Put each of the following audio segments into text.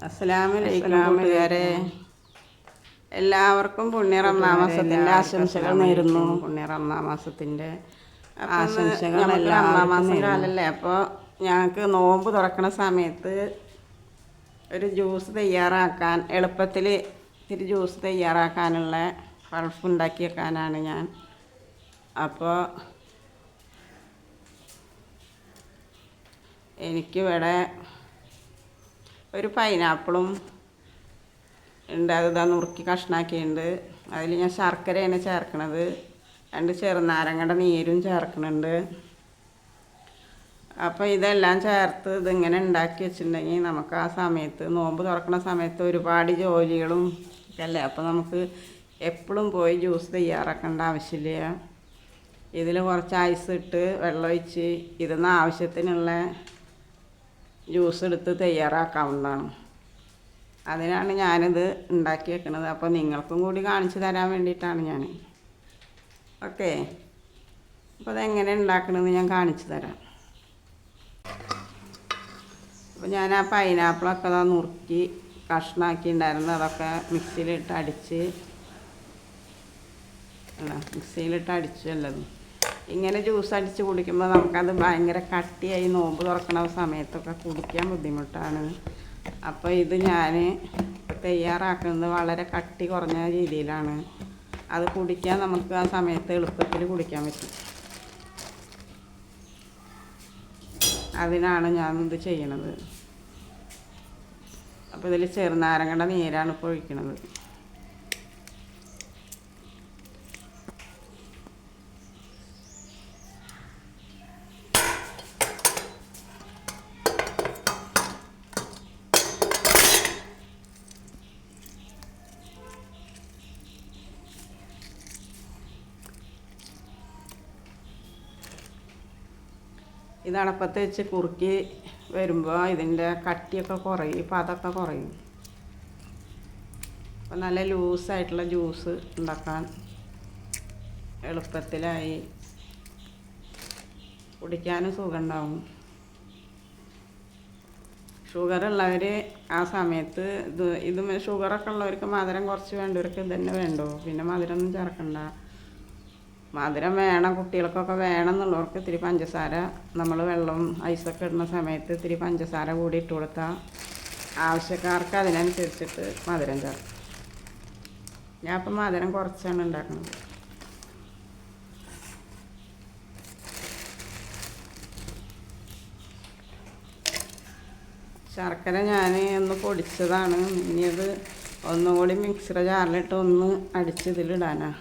അസ്സലാമലൈക്കും കൂട്ടുകാരെ, എല്ലാവർക്കും പുണ്യ റമദാൻ മാസത്തിൻ്റെ ആശംസകൾ നേരുന്നു. പുണ്യ റമദാൻ മാസത്തിൻ്റെ ആശംസകൾ റമദാൻ മാസം കാലല്ലേ. അപ്പോൾ ഞങ്ങൾക്ക് നോമ്പ് തുറക്കണ സമയത്ത് ഒരു ജ്യൂസ് തയ്യാറാക്കാൻ, എളുപ്പത്തിൽ ഇത്തിരി ജ്യൂസ് തയ്യാറാക്കാനുള്ള പൾപ്പ് ഉണ്ടാക്കി വെക്കാനാണ് ഞാൻ. അപ്പോൾ എനിക്കിവിടെ ഒരു പൈനാപ്പിളും ഉണ്ട്, അത് നുറുക്കി കഷ്ണാക്കിയിട്ടുണ്ട്. അതിൽ ഞാൻ ശർക്കരയാണ് ചേർക്കണത്. 2 ചെറുനാരങ്ങയുടെ നീരും ചേർക്കുന്നുണ്ട്. അപ്പോൾ ഇതെല്ലാം ചേർത്ത് ഇതിങ്ങനെ ഉണ്ടാക്കി വെച്ചിട്ടുണ്ടെങ്കിൽ നമുക്ക് ആ സമയത്ത് നോമ്പ് തുറക്കുന്ന സമയത്ത് ഒരുപാട് ജോലികളും അല്ലേ. അപ്പോൾ നമുക്ക് എപ്പോഴും പോയി ജ്യൂസ് തയ്യാറാക്കേണ്ട ആവശ്യമില്ല. ഇതിൽ കുറച്ച് ഐസ് ഇട്ട് വെള്ളമൊഴിച്ച് ഇതിന്ന് ആവശ്യത്തിനുള്ള ജ്യൂസ് എടുത്ത് തയ്യാറാക്കാവുന്നതാണ്. അതിനാണ് ഞാനിത് ഉണ്ടാക്കി വെക്കുന്നത്. അപ്പോൾ നിങ്ങൾക്കും കൂടി കാണിച്ചു തരാൻ വേണ്ടിയിട്ടാണ് ഞാൻ. ഓക്കെ, അപ്പോൾ അതെങ്ങനെ ഉണ്ടാക്കണമെന്ന് ഞാൻ കാണിച്ചു തരാം. അപ്പോൾ ഞാൻ ആ പൈനാപ്പിളൊക്കെ നുറുക്കി കഷ്ണാക്കി ഉണ്ടായിരുന്നു. അതൊക്കെ മിക്സിയിലിട്ട് അടിച്ചു എല്ലാം. ഇങ്ങനെ ജ്യൂസ് അടിച്ച് കുടിക്കുമ്പോൾ നമുക്കത് ഭയങ്കര കട്ടിയായി നോമ്പ് തുറക്കണ സമയത്തൊക്കെ കുടിക്കാൻ ബുദ്ധിമുട്ടാണ്. അപ്പോൾ ഇത് ഞാൻ തയ്യാറാക്കുന്നത് വളരെ കട്ടി കുറഞ്ഞ രീതിയിലാണ്. അത് കുടിക്കാൻ നമുക്ക് ആ സമയത്ത് എളുപ്പത്തിൽ കുടിക്കാൻ പറ്റും. അതിനാണ് ഞാനിത് ചെയ്യണത്. അപ്പോൾ ഇതിൽ ചെറുനാരങ്ങയുടെ നീരാണ് ഇപ്പോൾ ഒഴിക്കണത്. ഇത് അടപ്പത്ത് വെച്ച് കുറുക്കി വരുമ്പോൾ ഇതിൻ്റെ കട്ടിയൊക്കെ കുറയും, പതൊക്കെ കുറയും. അപ്പോൾ നല്ല ലൂസായിട്ടുള്ള ജ്യൂസ് ഉണ്ടാക്കാൻ എളുപ്പത്തിലായി, കുടിക്കാനും സുഖമുണ്ടാവും. ഷുഗറുള്ളവർ ആ സമയത്ത് ഇത് ഷുഗറൊക്കെ ഉള്ളവർക്ക് മധുരം കുറച്ച് വേണ്ടവർക്ക് ഇത് തന്നെ വേണ്ടോ, പിന്നെ മധുരമൊന്നും ചേർക്കണ്ട. മധുരം വേണം, കുട്ടികൾക്കൊക്കെ വേണം എന്നുള്ളവർക്ക് ഇത്തിരി പഞ്ചസാര, നമ്മൾ വെള്ളം ഐസൊക്കെ ഇടുന്ന സമയത്ത് ഇത്തിരി പഞ്ചസാര കൂടി ഇട്ട് കൊടുത്താൽ ആവശ്യക്കാർക്ക് അതിനനുസരിച്ചിട്ട് മധുരം ചേർക്കും. ഞാൻ ഇപ്പം മധുരം കുറച്ചാണ് ഉണ്ടാക്കുന്നത്. ശർക്കര ഞാൻ ഒന്ന് പൊടിച്ചതാണ്. ഇനി അത് ഒന്നുകൂടി മിക്സിയുടെ ജാറിലിട്ട് ഒന്ന് അടിച്ച് ഇതിലിടാനാണ്.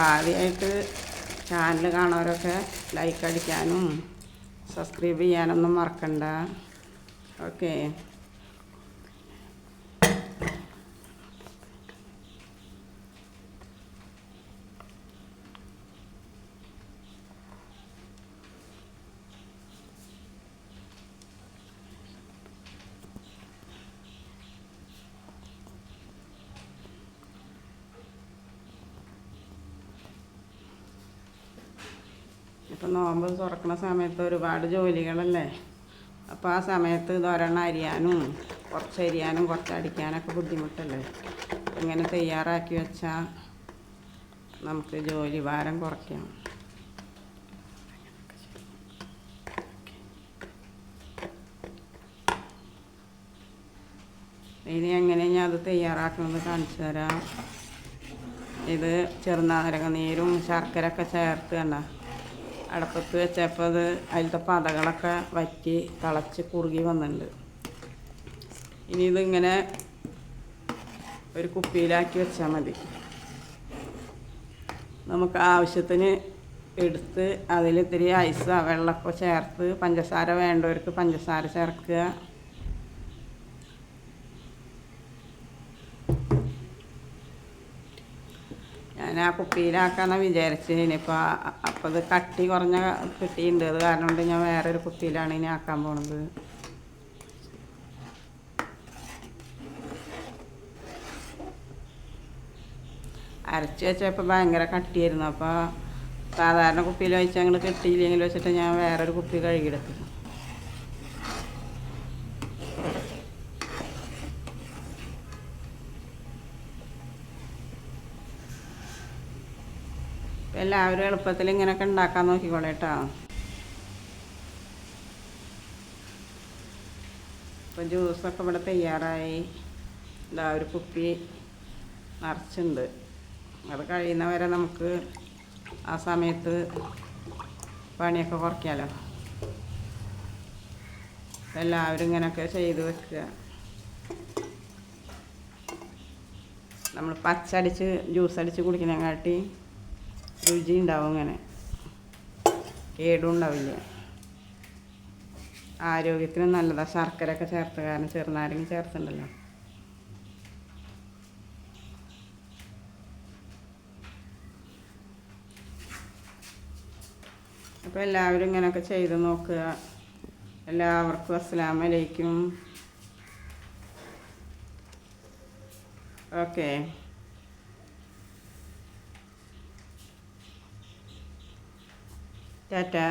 ആദ്യമായിട്ട് ചാനൽ കാണുന്നവരൊക്കെ ലൈക്ക് അടിക്കാനും സബ്സ്ക്രൈബ് ചെയ്യാനൊന്നും മറക്കണ്ട. ഓക്കെ, ഇപ്പം നോമ്പ് തുറക്കുന്ന സമയത്ത് ഒരുപാട് ജോലികളല്ലേ. അപ്പോൾ ആ സമയത്ത് ഇതൊരെണ്ണം അരിയാനും കുറച്ച് അടിക്കാനൊക്കെ ബുദ്ധിമുട്ടല്ലേ. ഇങ്ങനെ തയ്യാറാക്കി വെച്ചാൽ നമുക്ക് ജോലി ഭാരം കുറയ്ക്കാം. ഇനി എങ്ങനെ ഞാൻ അത് തയ്യാറാക്കുന്നത് കാണിച്ചു തരാം. ഇത് ചെറുനാരങ്ങ നീരും ശർക്കരയൊക്കെ ചേർത്ത് കണ്ട അടപ്പത്ത് വെച്ചപ്പോൾ അത് അതിലത്തെ പതകളൊക്കെ വറ്റി തിളച്ച് കുറുകി വന്നിട്ടുണ്ട്. ഇനി ഇതിങ്ങനെ ഒരു കുപ്പിയിലാക്കി വെച്ചാൽ മതി. നമുക്ക് ആവശ്യത്തിന് എടുത്ത് അതിൽ ഇത്തിരി ഐസോ വെള്ളമൊക്കെ ചേർത്ത്, പഞ്ചസാര വേണ്ടവർക്ക് പഞ്ചസാര ചേർക്കുക. ഞാൻ ആ കുപ്പിയിലാക്കാമെന്നാണ് വിചാരിച്ചത്. ഇനിയിപ്പോൾ അപ്പോൾ അത് കട്ടി കുറഞ്ഞ കിട്ടിയിട്ടുണ്ട്. അത് കാരണം കൊണ്ട് ഞാൻ വേറൊരു കുപ്പിയിലാണ് ഇനി ആക്കാൻ പോണത്. അരച്ച് വെച്ചപ്പോൾ ഭയങ്കര കട്ടിയായിരുന്നു. അപ്പോൾ സാധാരണ കുപ്പിയിൽ വെച്ച് അങ്ങോട്ട് കിട്ടിയില്ലെങ്കിൽ വെച്ചിട്ട് ഞാൻ വേറൊരു കുപ്പി കഴുകിയെടുത്തു. എല്ലാവരും എളുപ്പത്തിൽ ഇങ്ങനെയൊക്കെ ഉണ്ടാക്കാൻ നോക്കിക്കോളെ കേട്ടോ. ഇപ്പോൾ ജ്യൂസൊക്കെ ഇവിടെ തയ്യാറായി. ഇതാ ഒരു കുപ്പി നിറച്ചുണ്ട്. അത് കഴിയുന്നവരെ നമുക്ക് ആ സമയത്ത് പണിയൊക്കെ കുറയ്ക്കാമല്ലോ. എല്ലാവരും ഇങ്ങനെയൊക്കെ ചെയ്ത് വെക്കുക. നമ്മൾ പച്ചടിച്ച് ജ്യൂസ് അടിച്ച് കുടിക്കുന്നതിനെക്കാട്ടി രുചി ഉണ്ടാവും. ഇങ്ങനെ കേടും ഉണ്ടാവില്ല. ആരോഗ്യത്തിന് നല്ലതാണ്. ശർക്കരയൊക്കെ ചേർത്ത്, കാരണം ചെറുനാരങ്ങ ചേർത്തുണ്ടല്ലോ. അപ്പോൾ എല്ലാവരും ഇങ്ങനെയൊക്കെ ചെയ്ത് നോക്കുക. എല്ലാവർക്കും അസ്സലാമു അലൈക്കും. ഓക്കെ. ടാറ്റാ.